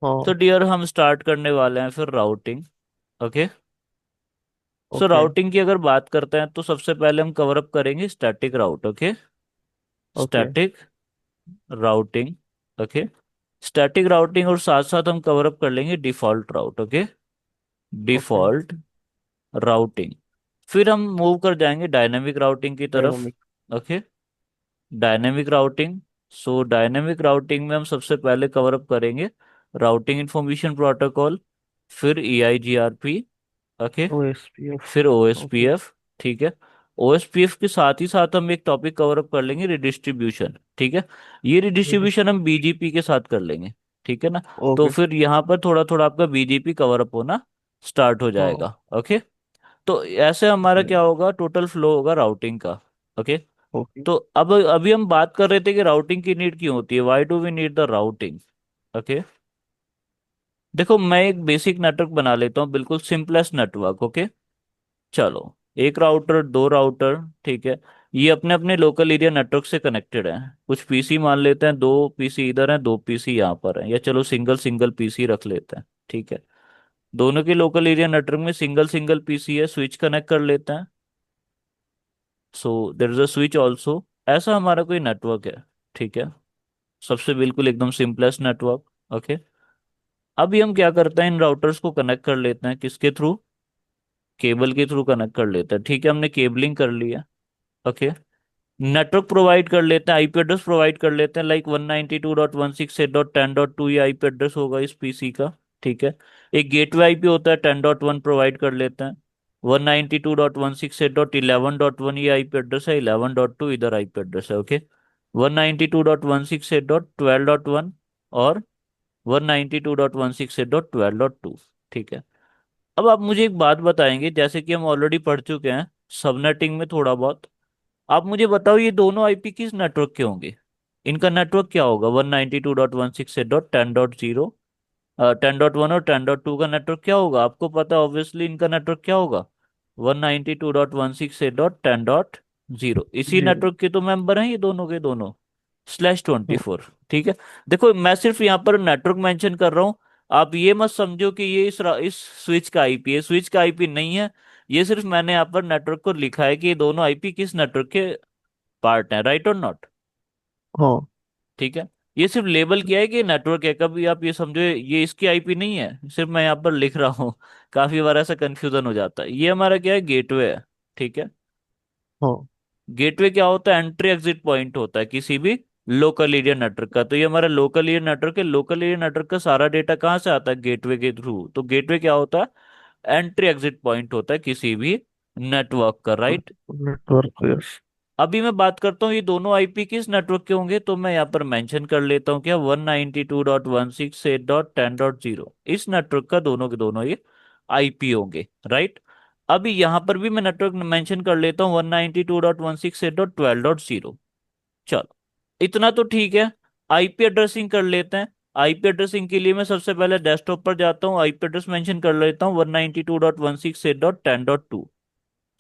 तो हाँ। डियर हम स्टार्ट करने वाले हैं फिर routing. Okay. So okay. Routing की अगर बात करते हैं तो सबसे पहले हम कवर अप करेंगे static route. Okay. Okay. Static routing. Okay. Static routing और साथ साथ हम कवर अप कर लेंगे default route. Okay. Okay. Default routing. फिर हम मूव कर जाएंगे डायनेमिक राउटिंग की तरफ। Dynamic. Okay. Dynamic routing. So dynamic routing में हम सबसे पहले कवर अप करेंगे राउटिंग इंफॉर्मेशन प्रोटोकॉल, फिर EIGRP। ओके। OSPF। फिर ओके। OSPF। ठीक है। OSPF के साथ ही साथ हम एक टॉपिक कवर अप कर लेंगे रिडिस्ट्रीब्यूशन। ठीक है। ये रिडिस्ट्रीब्यूशन हम BGP के साथ कर लेंगे। ठीक है ना। तो ओके। फिर यहाँ पर थोड़ा थोड़ा आपका BGP कवर अप होना स्टार्ट हो हाँ। जाएगा। ओके। तो ऐसे हमारा ओके। क्या होगा, टोटल फ्लो होगा राउटिंग का। ओके। ओके। तो अब अभी हम बात कर रहे थे कि राउटिंग की नीड क्यों होती है, why do we need the routing. Okay. देखो मैं एक बेसिक नेटवर्क बना लेता हूँ, बिल्कुल सिंपलेस्ट नेटवर्क। ओके। चलो, एक राउटर, दो राउटर, ठीक है। ये अपने अपने लोकल एरिया नेटवर्क से कनेक्टेड हैं। कुछ पीसी मान लेते हैं, दो पीसी इधर हैं, दो पीसी यहाँ पर हैं, या चलो सिंगल सिंगल पीसी रख लेते हैं। ठीक है। दोनों के लोकल एरिया नेटवर्क में सिंगल सिंगल पीसी है, स्विच कनेक्ट कर लेते हैं। So there is a switch also. ऐसा हमारा कोई नेटवर्क है। ठीक है। सबसे बिल्कुल एकदम सिंपलेस्ट नेटवर्क। ओके। अभी हम क्या करते हैं, इन राउटर्स को कनेक्ट कर लेते हैं, किसके थ्रू, केबल के थ्रू कनेक्ट कर लेते हैं। ठीक है, हमने केबलिंग कर लिया। ओके। नेटवर्क प्रोवाइड कर लेते हैं, आईपी एड्रेस प्रोवाइड कर लेते हैं, लाइक 192.168.10.2 ये आईपी एड्रेस होगा इस पीसी का। ठीक है। एक गेटवे आईपी होता है 10.1 प्रोवाइड कर लेते हैं। 192.168.11.1 ये आईपी एड्रेस है, 11.2 इधर आईपी एड्रेस है। ओके। 192.168.12.1 और 192.168.12.2। ठीक है। अब आप मुझे एक बात बताएंगे, जैसे कि हम ऑलरेडी पढ़ चुके हैं सबनेटिंग में थोड़ा बहुत। आप मुझे बताओ ये दोनों आईपी किस नेटवर्क के होंगे, इनका नेटवर्क क्या होगा, 192.168.10.0, 10.1 और 10.2 का नेटवर्क क्या होगा, आपको पता है ऑब्वियसली इनका नेटवर्क क्या होगा, 192.168.10.0। इसी जीरो। नेटवर्क के तो मेंबर हैं ये दोनों के दोनों, /24। ठीक है। देखो मैं सिर्फ यहाँ पर नेटवर्क मेंशन कर रहा हूँ। आप ये मत समझो कि ये इस स्विच का आईपी है, स्विच का आईपी नहीं है। ये सिर्फ मैंने यहाँ पर नेटवर्क को लिखा है कि ये दोनों आईपी किस नेटवर्क के पार्ट है, राइट और नॉट। हाँ। ठीक है। ये सिर्फ लेबल किया है कि नेटवर्क है, कभी आप ये समझो ये इसकी आईपी नहीं है, सिर्फ मैं यहाँ पर लिख रहा हूँ। काफी बार ऐसा कंफ्यूजन हो जाता है। ये हमारा क्या है, गेटवे है। ठीक है। हाँ। गेटवे क्या होता है, एंट्री एग्जिट पॉइंट होता है किसी भी लोकल एरिया नेटवर्क का। तो ये हमारा लोकल एरिया नेटवर्क है, लोकल एरिया नेटवर्क का सारा डेटा कहाँ से आता है, गेटवे के थ्रू। तो गेटवे क्या होता है, एंट्री एग्जिट पॉइंट होता है किसी भी नेटवर्क का, राइट। Network, yes. अभी मैं बात करता हूँ ये दोनों आईपी किस नेटवर्क के होंगे, तो मैं यहाँ पर मेंशन कर लेता हूँ क्या, 192.168.10.0 इस नेटवर्क का दोनों के दोनों ये आईपी होंगे, राइट। अभी यहाँ पर भी मैं नेटवर्क मेंशन कर लेता हूँ 192.168.12.0। चलो, इतना तो ठीक है। आईपी एड्रेसिंग कर लेते हैं। आईपी एड्रेसिंग के लिए मैं सबसे पहले डेस्कटॉप पर जाता हूँ, आईपी एड्रेस मेंशन कर लेता हूँ 192.168.10.2।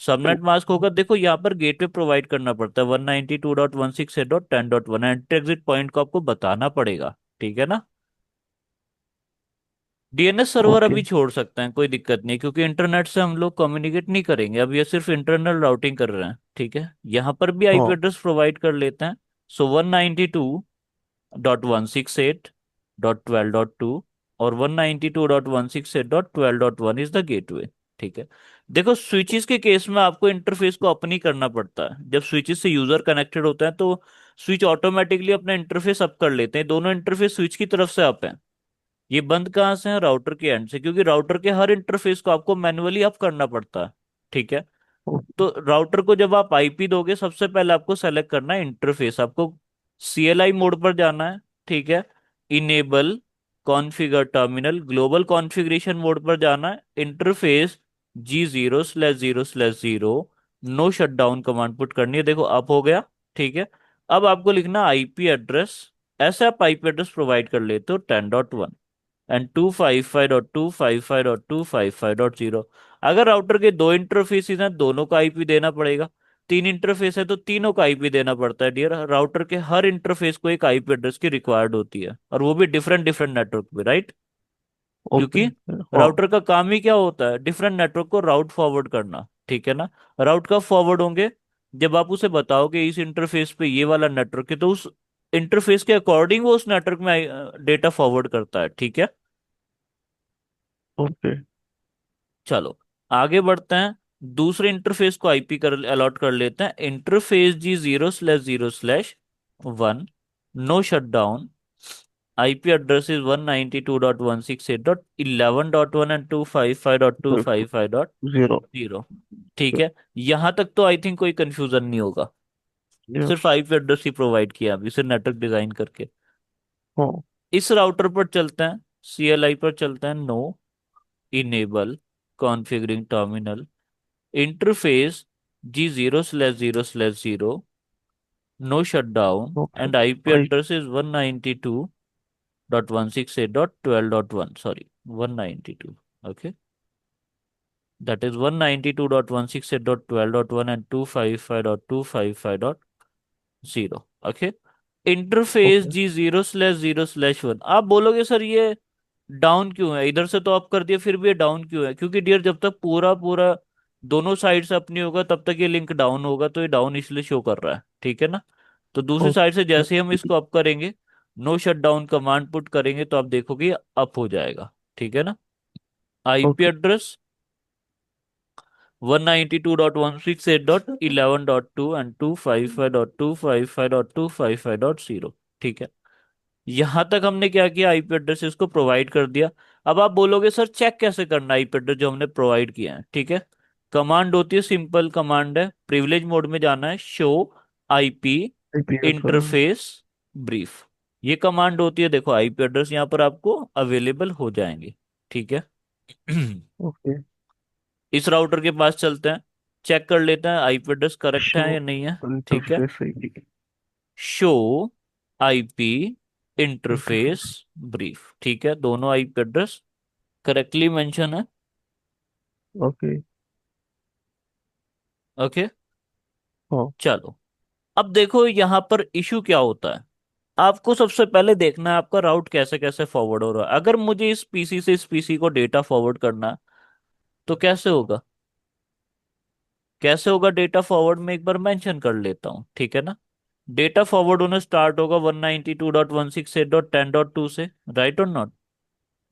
सबनेट मास्क होगा, देखो यहाँ पर गेटवे प्रोवाइड करना पड़ता है 192.168.10.1, एंट्री एग्जिट पॉइंट को आपको बताना पड़ेगा। ठीक है ना। DNS server okay. अभी छोड़ सकते हैं, कोई दिक्कत नहीं, क्योंकि इंटरनेट से हम लोग कम्युनिकेट नहीं करेंगे, अब ये सिर्फ इंटरनल राउटिंग कर रहे हैं। ठीक है। यहाँ पर भी आईपी हाँ। एड्रेस प्रोवाइड कर लेते हैं। सो 192.168.12.2 और 192.168.12.1 इज द गेटवे। ठीक है। देखो स्विचेस के केस में आपको इंटरफेस को अपनी करना पड़ता है, जब स्विचेस से यूजर कनेक्टेड होता है तो स्विच ऑटोमेटिकली अपना इंटरफेस अप कर लेते हैं, दोनों इंटरफेस स्विच की तरफ से अप है। ये बंद कहाँ से है, राउटर के एंड से, क्योंकि राउटर के हर इंटरफेस को आपको मैन्युअली अप करना पड़ता है। ठीक है। ओके। तो राउटर को जब आप आईपी दोगे, सबसे पहले आपको सेलेक्ट करना है इंटरफेस, आपको CLI मोड पर जाना है। ठीक है। Enable configure terminal, global configuration mode पर जाना है, interface G0/0/0 no shutdown command put करनी है, देखो अप हो गया। ठीक है। अब आपको लिखना आईपी एड्रेस, ऐसे आप आईपी एड्रेस प्रोवाइड कर लेते हो 10.1 एंड 255.255.255.0। अगर राउटर के दो इंटरफेसेस हैं, दोनों का आईपी देना पड़ेगा। तीन इंटरफेस है तो तीनों का आईपी देना पड़ता है डियर। राउटर के हर इंटरफेस को एक आईपी एड्रेस की रिक्वायर्ड होती है, और वो भी डिफरेंट डिफरेंट नेटवर्क पे, राइट। ओके। क्योंकि हाँ। राउटर का काम ही क्या होता है, डिफरेंट नेटवर्क को राउट फॉरवर्ड करना, ठीक है ना। राउट कब फॉरवर्ड होंगे, जब आप उसे बताओगे इस इंटरफेस पे ये वाला नेटवर्क है, तो उस इंटरफेस के अकॉर्डिंग वो उस नेटवर्क में डेटा फॉरवर्ड करता है, ठीक है। ओके। चलो आगे बढ़ते हैं, दूसरे इंटरफेस को आईपी कर अलॉट कर लेते हैं, interface G0/0/1, no shut down, IP address is 192.168.11.1 and 255.255.0। 0। ठीक है, यहां तक तो आई थिंक कोई कंफ्यूजन नहीं होगा, यस। सिर्फ आईपी एड्रेस ही प्रोवाइड किया अभी सिर्फ नेटवर्क डिजाइन करके। हाँ। इस राउटर पर चलते हैं, सीएलआई पर चलते हैं, no, enable, configuring terminal, interface G0/0/0, no shut down okay. And IP I. Address is 192.168.12.1, sorry 192, okay, that is 192.168.12.1 and 255.255.0, okay। Interface okay. G0/0/1, आप बोलोगे सर ये डाउन क्यों है, इधर से तो आप कर दिए फिर भी ये डाउन क्यों है, क्योंकि डियर जब तक पूरा पूरा दोनों साइड से अप नहीं होगा तब तक ये लिंक डाउन होगा, तो ये डाउन इसलिए शो कर रहा है, ठीक है ना। तो दूसरी साइड से ओके। जैसे ही हम इसको अप करेंगे, no shut down command put करेंगे, तो आप देखोगे ये अप हो जाएगा, ठीक है ना। IP okay. एड्रेस 192.168.11.2 एंड 255.255.255.0, ठीक है। यहां तक हमने क्या किया, आईपी एड्रेस इसको प्रोवाइड कर दिया। अब आप बोलोगे सर चेक कैसे करना आईपी एड्रेस जो हमने प्रोवाइड किया है, ठीक है। कमांड होती है, सिंपल कमांड है, प्रिविलेज मोड में जाना है, show IP IPS. Interface brief, ये कमांड होती है। देखो आईपी एड्रेस यहाँ पर आपको अवेलेबल हो जाएंगे, ठीक है। ओके। इस राउटर के पास चलते हैं, चेक कर लेते हैं आईपी एड्रेस करेक्ट शो है या नहीं है, ठीक है। Interface ID. Show IP interface interface. Brief, ठीक है, दोनों आईपी एड्रेस करेक्टली मेंशन है, ओके। ओके। हाँ। चलो अब देखो यहाँ पर इशू क्या होता है, आपको सबसे पहले देखना है आपका राउट कैसे कैसे फॉरवर्ड हो रहा है। अगर मुझे इस पीसी से इस पीसी को डेटा फॉरवर्ड करना है, तो कैसे होगा, कैसे होगा डेटा फॉरवर्ड में एक बार मेंशन कर लेता हूँ, ठीक है ना। डेटा फॉरवर्ड होना स्टार्ट होगा 192.168.10.2 से, राइट और नॉट।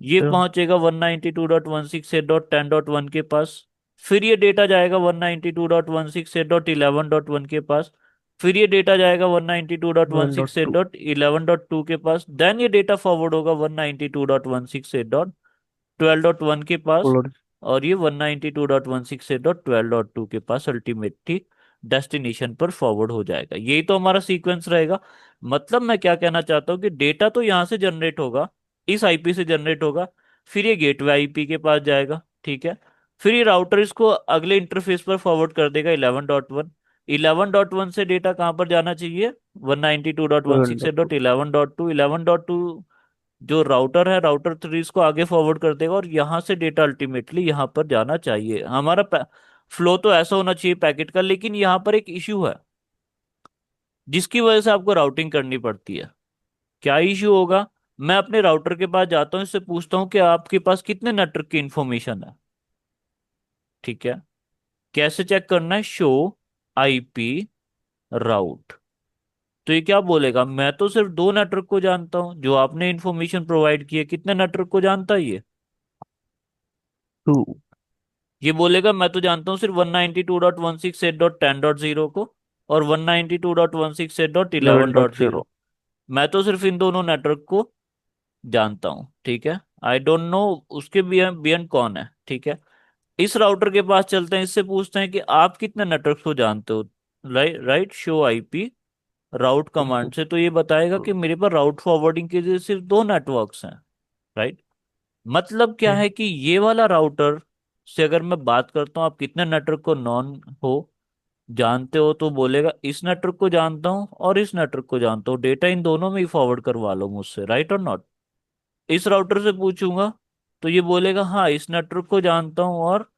ये या। पहुंचेगा 192.168.10.1 के पास, फिर ये डेटा जाएगा 192.168.11.1 के पास, फिर ये डेटा जाएगा वन डॉट टू। 192.168.11.2 के पास, देन ये डेटा फॉरवर्ड होगा 192.168.12.1 के पास, और। और ये 192.168.12.2 के पास अल्टीमेटली डेस्टिनेशन पर फॉरवर्ड हो जाएगा। यही तो हमारा सीक्वेंस रहेगा। मतलब मैं क्या कहना चाहता हूँ कि डेटा तो यहाँ से जनरेट होगा, इस आईपी से जनरेट होगा, फिर ये गेटवे आईपी के पास जाएगा, ठीक है। फिर ये राउटर इसको अगले इंटरफेस पर फॉरवर्ड कर देगा 11.1, 11.1 से डेटा कहाँ पर जाना चाहिए, one ninety two dot one twelve six dot eight two. Dot eleven dot two 11.2 जो राउटर है, राउटर 3 इसको आगे फॉरवर्ड कर देगा, और यहाँ से डेटा अल्टीमेटली यहाँ पर जाना चाहिए। हमारा फ्लो तो ऐसा होना चाहिए पैकेट का, लेकिन यहाँ पर एक इश्यू है जिसकी वजह से आपको राउटिंग करनी पड़ती है। क्या इश्यू होगा, मैं अपने राउटर के पास जाता हूँ, इससे पूछता हूँ कि आपके पास कितने नेटवर्क की इंफॉर्मेशन है, ठीक है। कैसे चेक करना है, शो आईपी राउट, तो ये क्या बोलेगा, मैं तो सिर्फ दो नेटवर्क को जानता हूँ जो आपने इंफॉर्मेशन प्रोवाइड की है, कितने नेटवर्क को जानता है ये। टू। ये बोलेगा मैं तो जानता हूँ सिर्फ 192.168.10.0 को, और 192.168.11.0। 11.0। मैं तो सिर्फ इन दोनों नेटवर्क को जानता हूँ, ठीक है। आई डोंट नो उसके बियन कौन है, ठीक है। इस राउटर के पास चलते हैं, इससे पूछते हैं कि आप कितने नेटवर्क को जानते हो, right right, show IP route okay. Command से तो ये बताएगा कि मेरे पास राउट फॉरवर्डिंग के लिए सिर्फ दो नेटवर्क्स हैं, राइट। मतलब क्या है कि ये वाला राउटर से अगर मैं बात करता हूँ आप कितने नेटवर्क को नॉन हो जानते हो, तो बोलेगा इस नेटवर्क को जानता हूँ और इस नेटवर्क को जानता हूँ, डेटा इन दोनों में ही फॉरवर्ड करवा लो मुझसे, राइट और नॉट। इस राउटर से पूछूंगा तो ये बोलेगा हाँ इस नेटवर्क को जानता हूँ और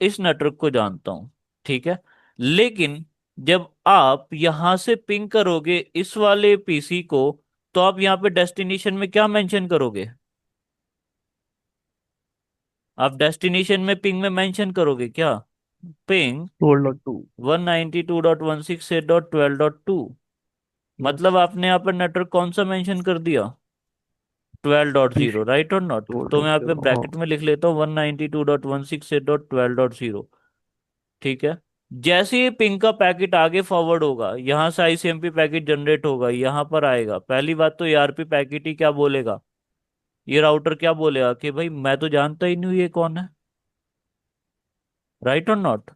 इस नेटवर्क को जानता हूँ, ठीक है। लेकिन जब आप यहां से पिंग करोगे इस वाले पीसी को, तो आप यहाँ पे डेस्टिनेशन में क्या मेंशन करोगे, आप डेस्टिनेशन में पिंग में मेंशन करोगे क्या, पिंग 12.2। 192.168.12.2। यस। मतलब आपने यहाँ पर नेटवर्क कौन सा मेंशन कर दिया, 12.0, टीसी राइट और नॉट। तो मैं यहाँ पे 12.0। हाँ। ब्रैकेट में लिख लेता हूँ 192.168.12.0। ठीक है। जैसे ही पिंग का पैकेट आगे फॉरवर्ड होगा, यहाँ से आईसीएमपी पैकेट जनरेट होगा, यहाँ पर आएगा, पहली बात तो एआरपी पैकेट ही क्या बोलेगा, ये राउटर क्या बोलेगा कि भाई मैं तो जानता ही नहीं हूँ ये कौन है, राइट और नॉट।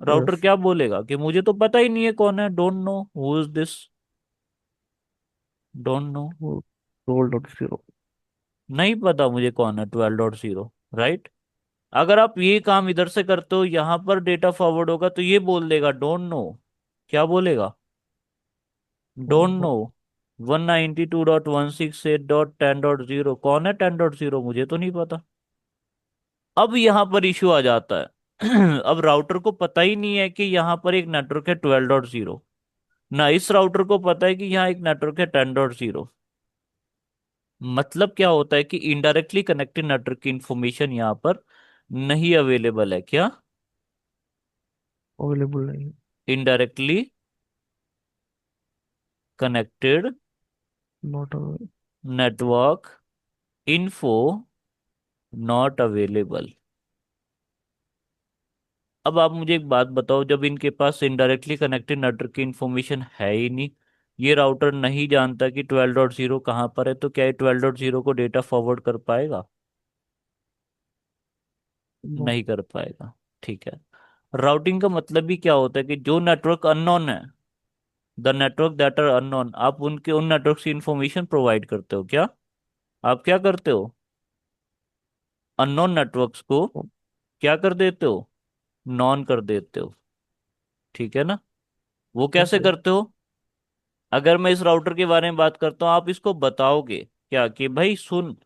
Router yes. क्या बोलेगा कि मुझे तो पता ही नहीं है कौन है, don't know who is this, don't know, 12.0। नहीं पता मुझे कौन है 12.0, राइट। अगर आप ये काम इधर से करते हो, यहाँ पर डेटा फॉरवर्ड होगा तो ये बोल देगा डोंट नो, क्या बोलेगा, हाँ डोंट नो हाँ। 192.168.10.0, कौन है 10.0, मुझे तो नहीं पता। अब यहाँ पर इश्यू आ जाता है अब राउटर को पता ही नहीं है कि यहाँ पर एक नेटवर्क है 12.0, ना इस राउटर को पता है कि यहाँ एक नेटवर्क है 10.0। मतलब क्या होता है कि इनडायरेक्टली कनेक्टेड नेटवर्क की इंफॉर्मेशन यहाँ पर नहीं अवेलेबल है, क्या, अवेलेबल नहीं है। Indirectly connected not available. Network info not available. अब आप मुझे एक बात बताओ, जब इनके पास इनडायरेक्टली कनेक्टेड नेटवर्क की इंफॉर्मेशन है ही नहीं, ये राउटर नहीं जानता कि 12.0 कहाँ पर है, तो क्या ये 12.0 को डेटा फॉरवर्ड कर पाएगा, नो। नहीं कर पाएगा। ठीक है। राउटिंग का मतलब ही क्या होता है कि जो नेटवर्क अननोन है, the network that are unknown, आप उनके उन नेटवर्क की इंफॉर्मेशन प्रोवाइड करते हो, क्या, आप क्या करते हो, अननोन नेटवर्क्स को क्या कर देते हो, नॉन कर देते हो। ठीक है ना। वो कैसे ओके। करते हो, अगर मैं इस राउटर के बारे में बात करता हूँ, आप इसको बताओगे क्या कि भाई सुन,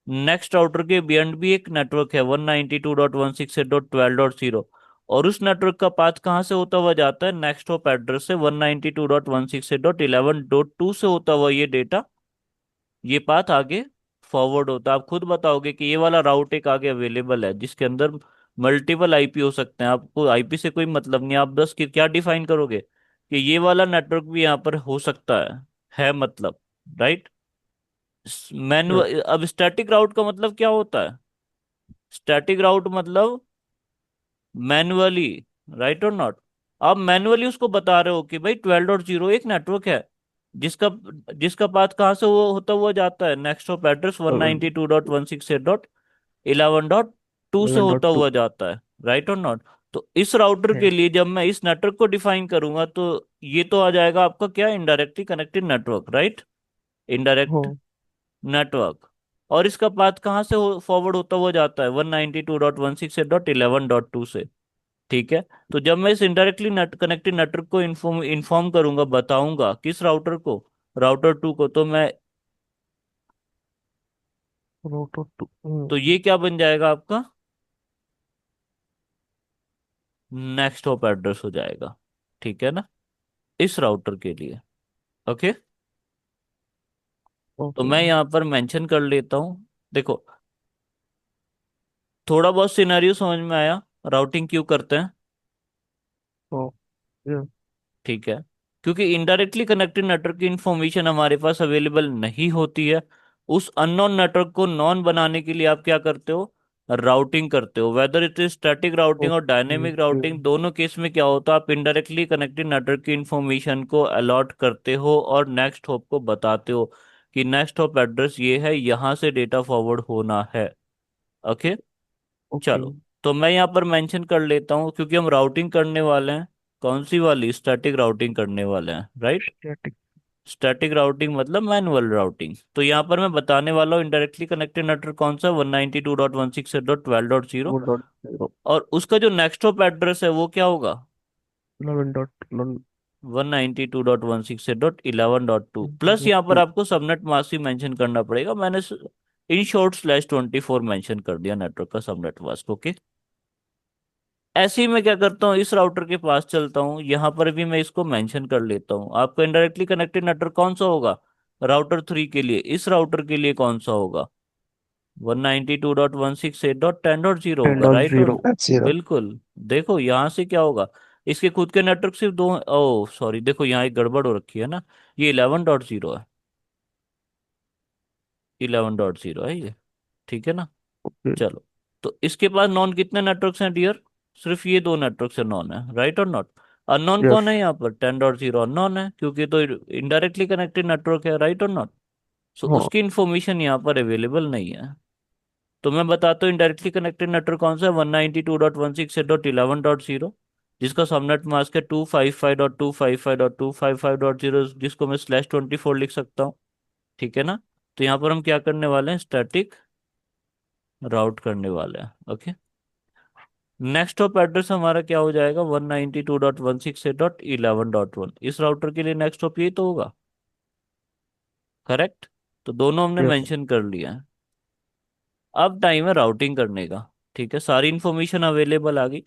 नेक्स्ट राउटर के बियॉन्ड भी एक नेटवर्क है 192.168.12.0, और उस नेटवर्क का पाथ कहाँ से होता हुआ जाता है, नेक्स्ट हॉप एड्रेस से 192.168.11.2 से होता हुआ ये डेटा, ये पाथ आगे फॉरवर्ड होता है। आप खुद बताओगे कि ये वाला राउट एक आगे अवेलेबल है जिसके अंदर मल्टीपल आईपी हो सकते हैं, आपको आईपी से कोई मतलब नहीं, आप बस कि क्या डिफाइन करोगे कि ये वाला नेटवर्क भी यहाँ पर हो सकता है मतलब, राइट। यस। मैनुअल, अब स्टैटिक राउट का मतलब क्या होता है, स्टैटिक राउट मतलब मैनुअली, राइट और नॉट। आप मैनुअली उसको बता रहे हो कि भाई 12.0 एक नेटवर्क है जिसका जिसका पाथ कहाँ से वो होता हुआ जाता है, नेक्स्ट हॉप एड्रेस 192.168.11.2 से होता 11.2 हुआ जाता है, राइट और नॉट। तो इस राउटर है। के लिए जब मैं इस नेटवर्क को डिफाइन करूंगा तो ये तो आ जाएगा आपका क्या, indirectly connected network, right, indirect हाँ। नेटवर्क। और इसका पाथ कहाँ से फॉरवर्ड होता हुआ जाता है 192.168.11.2 से। ठीक है। तो जब मैं इस इनडायरेक्टली कनेक्टेड नेटवर्क को इन्फॉर्म करूंगा, बताऊंगा किस राउटर को, राउटर टू को, तो मैं, रूट 2। तो ये क्या बन जाएगा आपका, नेक्स्ट हॉप एड्रेस हो जाएगा। ठीक है ना, इस राउटर के लिए। ओके। तो ओके। मैं यहाँ पर मेंशन कर लेता हूँ, देखो थोड़ा बहुत सिनेरियो समझ में आया, राउटिंग क्यों करते हैं। हाँ। यस। ठीक है। क्योंकि इनडायरेक्टली कनेक्टेड नेटवर्क की इंफॉर्मेशन हमारे पास अवेलेबल नहीं होती है, उस अननोन नेटवर्क को नॉन बनाने के लिए आप क्या करते हो, राउटिंग करते हो। Whether it is static routing और ओके। डायनेमिक राउटिंग, दोनों केस में क्या होता है, आप इनडायरेक्टली कनेक्टेड नेटवर्क की इंफॉर्मेशन को अलॉट करते हो और नेक्स्ट हॉप को बताते हो कि नेक्स्ट हॉप एड्रेस ये है, यहाँ से डेटा फॉरवर्ड होना है। ओके। ओके। चलो, तो मैं यहाँ पर मेंशन कर लेता हूँ क्योंकि हम राउटिंग करने वाले हैं, कौन सी वाली, स्टैटिक राउटिंग करने वाले हैं, राइट। स्टैटिक। स्टैटिक राउटिंग मतलब मैनुअल राउटिंग, तो यहाँ पर मैं बताने वाला हूँ इंडायरेक्टली कनेक्टेड नेटवर्क कौन सा, 192.168.12.0, 4.0। और उसका जो नेक्स्ट हॉप एड्रेस है वो क्या होगा, 11.11। 192.168.11.2, प्लस यहाँ पर 2। आपको सबनेट मास्क ही मेंशन करना पड़ेगा, मैंने इन शॉर्ट /24 मेंशन कर दिया नेटवर्क का सबनेट मास्क। ओके। ऐसे ही मैं क्या करता हूँ, इस राउटर के पास चलता हूँ, यहाँ पर भी मैं इसको मेंशन कर लेता हूँ, आपका इनडायरेक्टली कनेक्टेड नेटवर्क कौन सा होगा, राउटर 3 के लिए, इस राउटर के लिए कौन सा होगा, 192.168.10.0 टेन होगा, डॉट राइट और जीरो एट जीरो बिल्कुल। देखो यहाँ से क्या होगा, इसके खुद के नेटवर्क सिर्फ दो, ओ सॉरी, देखो यहाँ एक गड़बड़ हो रखी है ना, ये 11.0 है, 11.0 है ये, ठीक है ना। ओके। चलो, तो इसके पास नॉन कितने नेटवर्क्स हैं डियर, सिर्फ ये दो नेटवर्क से नॉन है, राइट और नॉट। Unknown yes. कौन है यहाँ पर, 10.0 अननोन है, क्योंकि तो इनडायरेक्टली कनेक्टेड नेटवर्क है, राइट और नॉट। सो हाँ। उसकी इंफॉर्मेशन यहाँ पर अवेलेबल नहीं है। तो मैं बताता हूँ इंडायरेक्टली कनेक्टेड नेटवर्क कौन सा है, 192.168.11.0, जिसका सबनेट मास्क है 255.255.255.0, जिसको मैं /24 लिख सकता हूँ, ठीक है ना। तो यहाँ पर हम क्या करने वाले हैं, स्टैटिक राउट करने वाले हैं, ओके। नेक्स्ट हॉप एड्रेस हमारा क्या हो जाएगा, 192.168.11.1, इस राउटर के लिए नेक्स्ट हॉप यही तो होगा, करेक्ट। तो दोनों हमने यस। मेंशन कर लिया है। अब टाइम है राउटिंग करने का, ठीक है, सारी इंफॉर्मेशन अवेलेबल आ गई।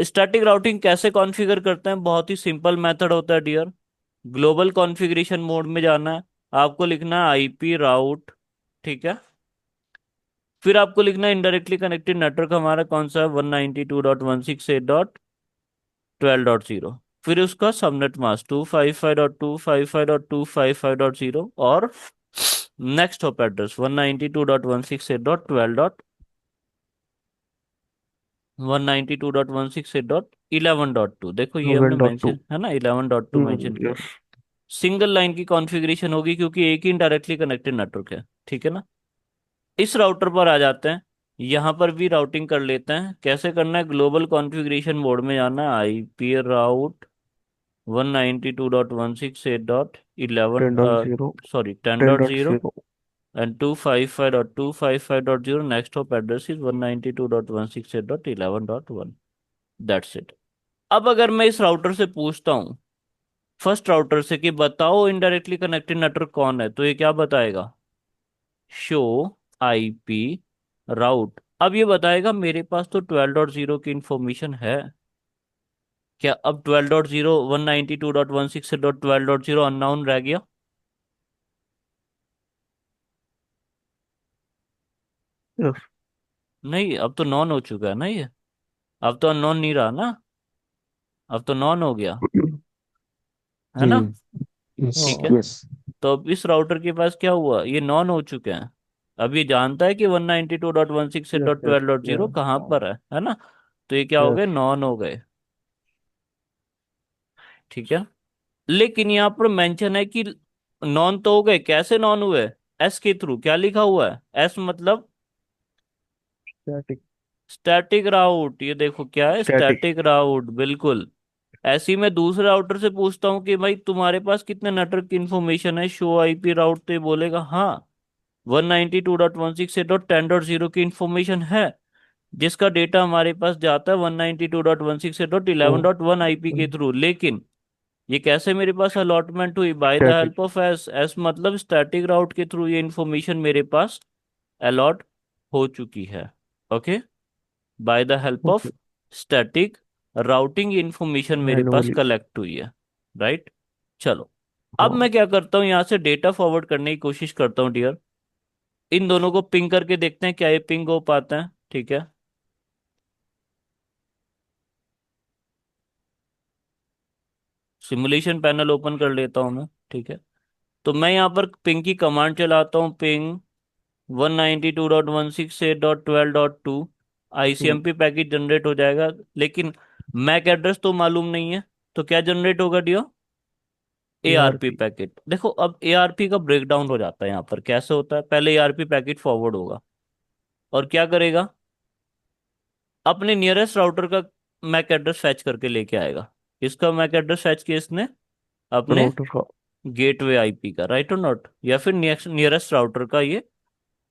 स्टैटिक राउटिंग कैसे कॉन्फ़िगर करते हैं, बहुत ही सिंपल मेथड होता है डियर। ग्लोबल कॉन्फ़िगरेशन मोड में जाना है, आपको लिखना है आईपी राउट, ठीक है। फिर आपको लिखना है इनडायरेक्टली कनेक्टेड नेटवर्क हमारा कौन सा है, 192.168.12.0। फिर उसका सबनेट मास्क 255.255.255.0, और नेक्स्ट हॉप एड्रेस 192.168.12.192.168.11.2, देखो ये हमने 11.2। मेंशन है ना, 11.2 मेंशन किया। यस। सिंगल लाइन की कॉन्फ़िगरेशन होगी, क्योंकि एक ही डायरेक्टली कनेक्टेड नेटवर्क है, ठीक है ना। इस राउटर पर आ जाते हैं, यहाँ पर भी राउटिंग कर लेते हैं। कैसे करना है, ग्लोबल कॉन्फ़िगरेशन मोड में जाना है, IP route 192.168.11, ten dot zero sorry ten ten dot dot zero zero and 255.255.0, next hop address is 192.168.11.1, that's it. अब अगर मैं इस राउटर से पूछता हूँ, फर्स्ट राउटर से, कि बताओ इनडायरेक्टली कनेक्टेड नेटवर्क कौन है, तो ये क्या बताएगा, शो आईपी राउट। अब ये बताएगा मेरे पास तो 12.0 की इंफॉर्मेशन है, क्या अब 12.0, 192.168.12.0 अननाउन रह गया, यस। नहीं, अब तो नॉन हो चुका है ना ये, अब तो अननोन नहीं रहा ना, अब तो नॉन हो गया, है ना। हम्म। यस ठीक है, यस। तो अब इस राउटर के पास क्या हुआ, ये नॉन हो चुके हैं। अब ये जानता है कि one ninety two dot one six yes. Dot yes. Twelve dot zero yes. कहाँ पर है ना। तो ये क्या हो गए, यस। नॉन हो गए, ठीक है। लेकिन यहाँ पर मेंशन है कि नॉन तो हो गए, कैसे नॉन हुए, एस के थ्रू, क्या लिखा हुआ है, एस मतलब स्टैटिक। स्टैटिक राउट, ये देखो क्या है, स्टैटिक। स्टैटिक राउट, बिल्कुल। ऐसे ही मैं दूसरे राउटर से पूछता हूँ कि भाई तुम्हारे पास कितने नेटवर्क की इंफॉर्मेशन है, शो आईपी राउट, तो ये बोलेगा हाँ, 192.168.10.0 की इंफॉर्मेशन है, जिसका डेटा हमारे पास जाता है 192.168.11.1 आईपी के थ्रू। लेकिन ये कैसे मेरे पास अलॉटमेंट हुई, by the static. Help of S, S मतलब स्टैटिक राउट के थ्रू ये इंफॉर्मेशन मेरे पास अलॉट हो चुकी है, okay. By the help okay. Of static routing information मेरे पास मैनुअली। कलेक्ट हुई है, राइट। चलो, अब हाँ। मैं क्या करता हूँ, यहाँ से डेटा फॉरवर्ड करने की कोशिश करता हूँ डियर। इन दोनों को पिंग करके देखते हैं क्या ये पिंग हो पाता है, ठीक है। सिमुलेशन पैनल ओपन कर लेता हूँ मैं, ठीक है। तो मैं यहाँ पर पिंग की कमांड चलाता हूँ, पिंग 192.168.12.2, आईसीएमपी पैकेट जनरेट हो जाएगा। लेकिन मैक एड्रेस तो मालूम नहीं है, तो क्या जनरेट होगा डियो, एआरपी एआरपी। पैकेट। देखो अब एआरपी का ब्रेकडाउन हो जाता है यहाँ पर, कैसे होता है, पहले एआरपी पैकेट फॉरवर्ड होगा, और क्या करेगा, अपने नियरेस्ट राउटर का मैक एड्रेस फैच करके लेके आएगा। इसका मैक एड्रेस फैच किया इसने, अपने राउटर का। गेटवे आईपी का, राइट और नॉट, या फिर नियरेस्ट राउटर का ये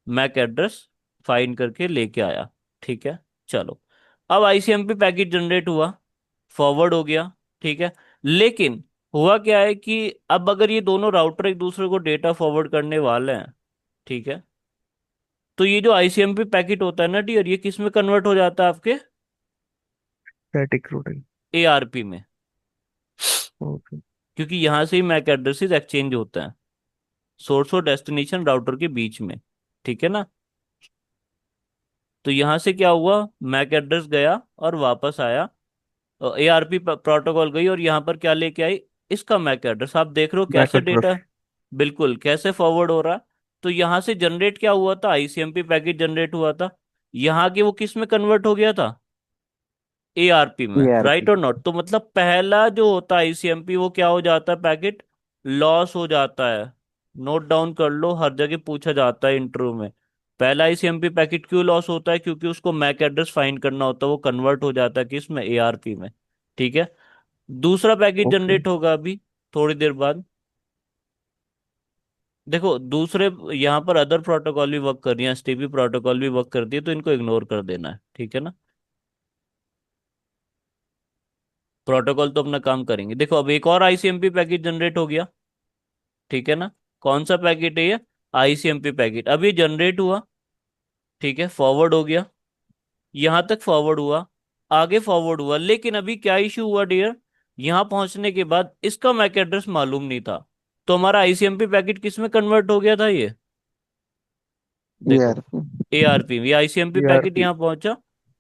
मैक एड्रेस फाइंड करके लेके आया, ठीक है। चलो, अब आईसीएमपी पैकेट जनरेट हुआ, फॉरवर्ड हो गया, ठीक है। लेकिन हुआ क्या है कि अब अगर ये दोनों राउटर एक दूसरे को डेटा फॉरवर्ड करने वाले हैं, ठीक है, तो ये जो आईसीएमपी पैकेट होता है ना डियर, ये किस में कन्वर्ट हो जाता है आपके, स्टैटिक रूटिंग। एआरपी में, ओके। क्योंकि यहां से ही मैक एड्रेसेस एक्सचेंज होते हैं सोर्स और डेस्टिनेशन राउटर के बीच में, ठीक है ना। तो यहाँ से क्या हुआ, मैक एड्रेस गया और वापस आया, ARP प्रोटोकॉल गई और यहाँ पर क्या लेके आई, इसका मैक एड्रेस। आप देख रहे हो बैक कैसे एड्रेस। डेटा, बिल्कुल कैसे फॉरवर्ड हो रहा है। तो यहाँ से जनरेट क्या हुआ था, ICMP पैकेट जनरेट हुआ था, यहाँ के वो किस में कन्वर्ट हो गया था, ARP में, राइट ERP। और नॉट। तो मतलब पहला जो होता है ICMP वो क्या हो जाता है, पैकेट लॉस हो जाता है। नोट डाउन कर लो, हर जगह पूछा जाता है इंटरव्यू में। पहला ICMP पैकेट क्यों लॉस होता है, क्योंकि उसको मैक एड्रेस फाइंड करना होता है, वो कन्वर्ट हो जाता है किस में, ARP में। ठीक है। दूसरा पैकेट ओके। जनरेट होगा अभी थोड़ी देर बाद। देखो दूसरे, यहाँ पर अदर प्रोटोकॉल भी वर्क कर रही है, STP प्रोटोकॉल भी वर्क करती है, तो इनको इग्नोर कर देना है, ठीक है ना। प्रोटोकॉल तो अपना काम करेंगे। देखो अब एक और ICMP पैकेट जनरेट हो गया, ठीक है ना। कौन सा पैकेट है ये, ICMP पैकेट। अब ये जनरेट हुआ, ठीक है, फॉरवर्ड हो गया, यहां तक फॉरवर्ड हुआ, आगे फॉरवर्ड हुआ, लेकिन अभी क्या इशू हुआ डियर, यहां पहुंचने के बाद इसका मैक एड्रेस मालूम नहीं था। तो हमारा ICMP पैकेट किस में कन्वर्ट हो गया था ये, देखो ERP। ARP, ये ICMP पैकेट ERP। यहाँ पहुंचा,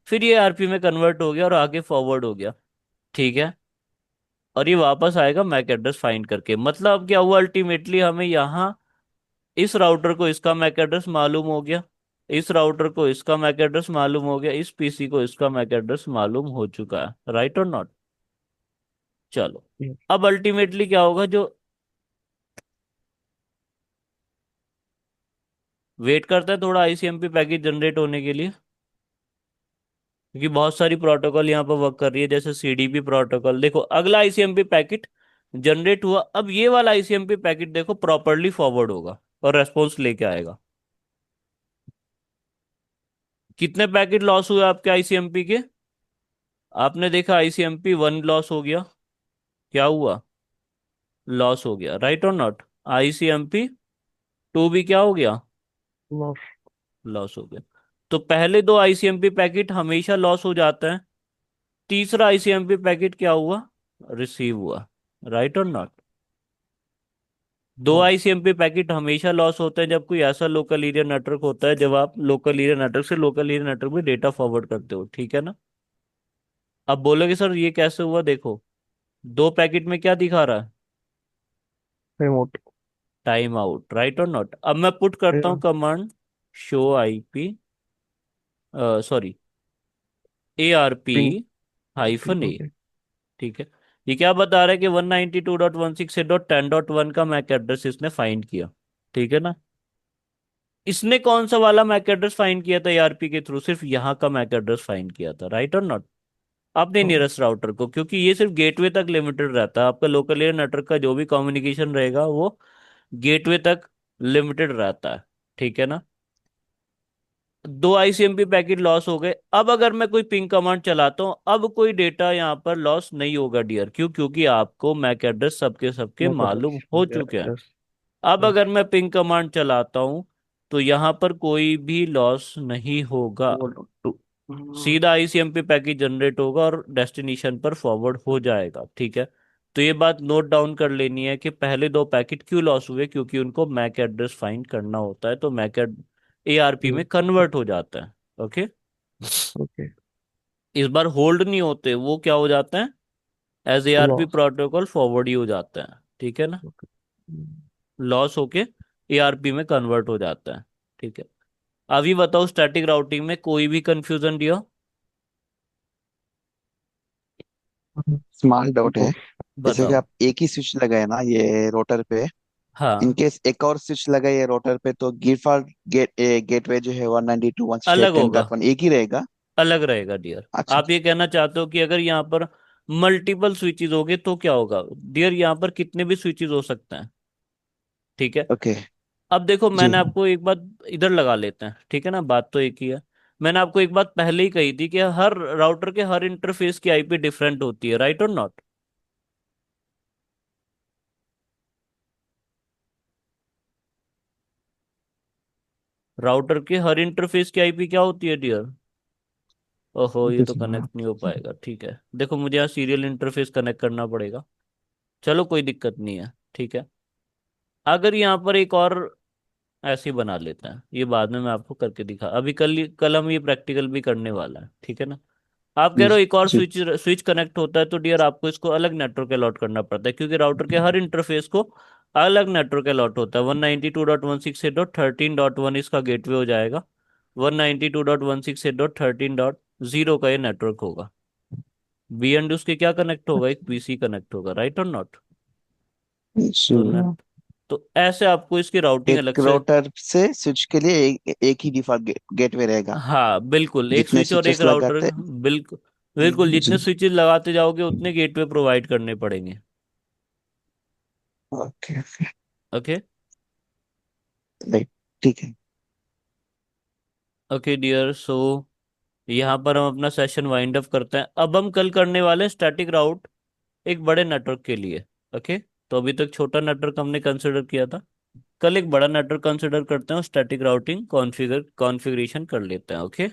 फिर ये ARP में कन्वर्ट हो गया और आगे फॉरवर्ड हो गया, ठीक है। और ये वापस आएगा मैक एड्रेस फाइंड करके। मतलब अब क्या हुआ, अल्टीमेटली हमें यहाँ इस राउटर को इसका मैक एड्रेस मालूम हो गया, इस राउटर को इसका मैक एड्रेस मालूम हो गया, इस PC को इसका मैक एड्रेस मालूम हो चुका है, राइट और नॉट। चलो, अब अल्टीमेटली क्या होगा, जो वेट करता है थोड़ा ICMP पैकेज जनरेट होने के लिए, क्योंकि बहुत सारी प्रोटोकॉल यहाँ पर वर्क कर रही है, जैसे CDP प्रोटोकॉल। देखो अगला ICMP पैकेट जनरेट हुआ, अब ये वाला ICMP पैकेट देखो प्रॉपरली फॉरवर्ड होगा और रेस्पॉन्स लेके आएगा। कितने पैकेट लॉस हुए आपके ICMP के, आपने देखा ICMP 1 लॉस हो गया, क्या हुआ, लॉस हो गया, राइट और नॉट। ICMP 2 भी क्या हो गया, लॉस। लॉस हो गया। तो पहले दो ICMP पैकेट हमेशा लॉस हो जाता है, तीसरा ICMP पैकेट क्या हुआ, रिसीव हुआ, राइट और नॉट। दो लॉस। ICMP पैकेट हमेशा लॉस होते हैं जब कोई ऐसा लोकल एरिया नेटवर्क होता है, जब आप लोकल एरिया नेटवर्क से लोकल एरिया नेटवर्क में डेटा फॉरवर्ड करते हो, ठीक है ना। अब बोलोगे सर ये कैसे हुआ, देखो दो पैकेट में क्या दिखा रहा है, रिमोट। टाइम आउट, राइट और नॉट। अब मैं पुट करता हूं command show IP, sorry ARP ping. -A, okay. ठीक है। ये क्या बता रहा है कि 192.168.10.1 का मैक एड्रेस इसने फाइंड किया, ठीक है ना। इसने कौन सा वाला मैक एड्रेस फाइंड किया था ARP के थ्रू, सिर्फ यहाँ का मैक एड्रेस फाइंड किया था, राइट और नॉट। अपने हाँ। नियरेस्ट राउटर को, क्योंकि ये सिर्फ गेटवे तक लिमिटेड रहता है, आपका लोकल एरिया नेटवर्क का जो भी कम्युनिकेशन रहेगा वो गेटवे तक लिमिटेड रहता है, ठीक है ना। दो ICMP पैकेट लॉस हो गए। अब अगर मैं कोई पिंग कमांड चलाता हूँ, अब कोई डेटा यहाँ पर लॉस नहीं होगा डियर, क्यों, क्योंकि आपको मैक एड्रेस सबके सबके मैक मालूम एड्रेस। हो चुके हैं। यस। अब यस। अगर मैं पिंग कमांड चलाता हूँ तो यहाँ पर कोई भी लॉस नहीं होगा, वो टू। सीधा ICMP पैकेज जनरेट होगा और डेस्टिनेशन पर फॉरवर्ड हो जाएगा, ठीक है। तो ये बात नोट डाउन कर लेनी है कि पहले दो पैकेट क्यों लॉस हुए, क्योंकि उनको मैक एड्रेस फाइंड करना होता है, तो मैक ARP में कन्वर्ट हो जाता है, ओके। ओके। इस बार होल्ड नहीं होते, वो क्या हो जाता है, as ARP loss. Protocol forward ही हो जाता है, ठीक है ना। ओके। लॉस होके ARP में कन्वर्ट हो जाता है, ठीक है। अभी बताओ स्टैटिक राउटिंग में कोई भी कंफ्यूजन दिया, स्मॉल डाउट है। जैसे कि बताओ। आप एक ही स्विच लगाए ना ये रोटर पे, हाँ, इनकेस एक और स्विच लगाए ये रोटर पे तो डिफॉल्ट गेटवे जो है 192 अलग 168 होगा, 10.1 एक ही रहेगा। अलग रहेगा डियर। अच्छा। आप ये कहना चाहते हो कि अगर यहाँ पर मल्टीपल स्विचेस हो गए तो क्या होगा, डियर यहाँ पर कितने भी स्विचेस हो सकते हैं, ठीक है। ओके। अब देखो जी। मैंने आपको एक बात इधर लगा लेते हैं, ठीक है ना, बात तो एक ही है। मैंने आपको एक बात पहले ही कही थी कि हर राउटर के हर इंटरफेस की IP डिफरेंट होती है, राइट और नॉट। राउटर के हर इंटरफेस की IP क्या होती है डियर, ओहो ये ओके तो सर। कनेक्ट नहीं हो पाएगा, ठीक है। देखो मुझे यहाँ सीरियल इंटरफेस कनेक्ट करना पड़ेगा, चलो कोई दिक्कत नहीं है, ठीक है। अगर यहाँ पर एक और ऐसे ही बना लेते हैं, ये बाद में मैं आपको करके दिखा, अभी कल हम ये प्रैक्टिकल भी करने वाला है, ठीक है ना। आप कह जी रहे हो एक और जी। स्विच स्विच कनेक्ट होता है, तो डियर आपको इसको अलग नेटवर्क अलॉट करना पड़ता है, क्योंकि राउटर के हर इंटरफेस को अलग नेटवर्क अलॉट होता है। 192.168.13.1 इसका गेटवे हो जाएगा, 192.168.13.0 का ये नेटवर्क होगा। बी एंड उसके क्या कनेक्ट होगा, एक पीसी कनेक्ट होगा, राइट और नॉट। जी। तो नेट, तो ऐसे आपको इसकी राउटिंग अलग एक से। राउटर से स्विच के लिए एक ही डिफॉल्ट गेटवे रहेगा। हाँ बिल्कुल, एक जितने स्विच और एक स्विचेस राउटर। लगाते। बिल्कुल बिल्कुल, जितने जी। स्विचेस लगाते जाओगे उतने गेटवे प्रोवाइड करने पड़ेंगे। ओके। ओके। राइट। ठीक है। ओके डियर, सो यहाँ पर हम अपना सेशन वाइंड अप करते हैं। अब हम कल करने वाले हैं स्टैटिक राउट एक बड़े नेटवर्क के लिए। ओके। तो अभी तक छोटा नेटवर्क हमने कंसिडर किया था, कल एक बड़ा नेटवर्क कंसिडर करते हैं और स्टैटिक राउटिंग कॉन्फ़िगरेशन कर लेते हैं। ओके।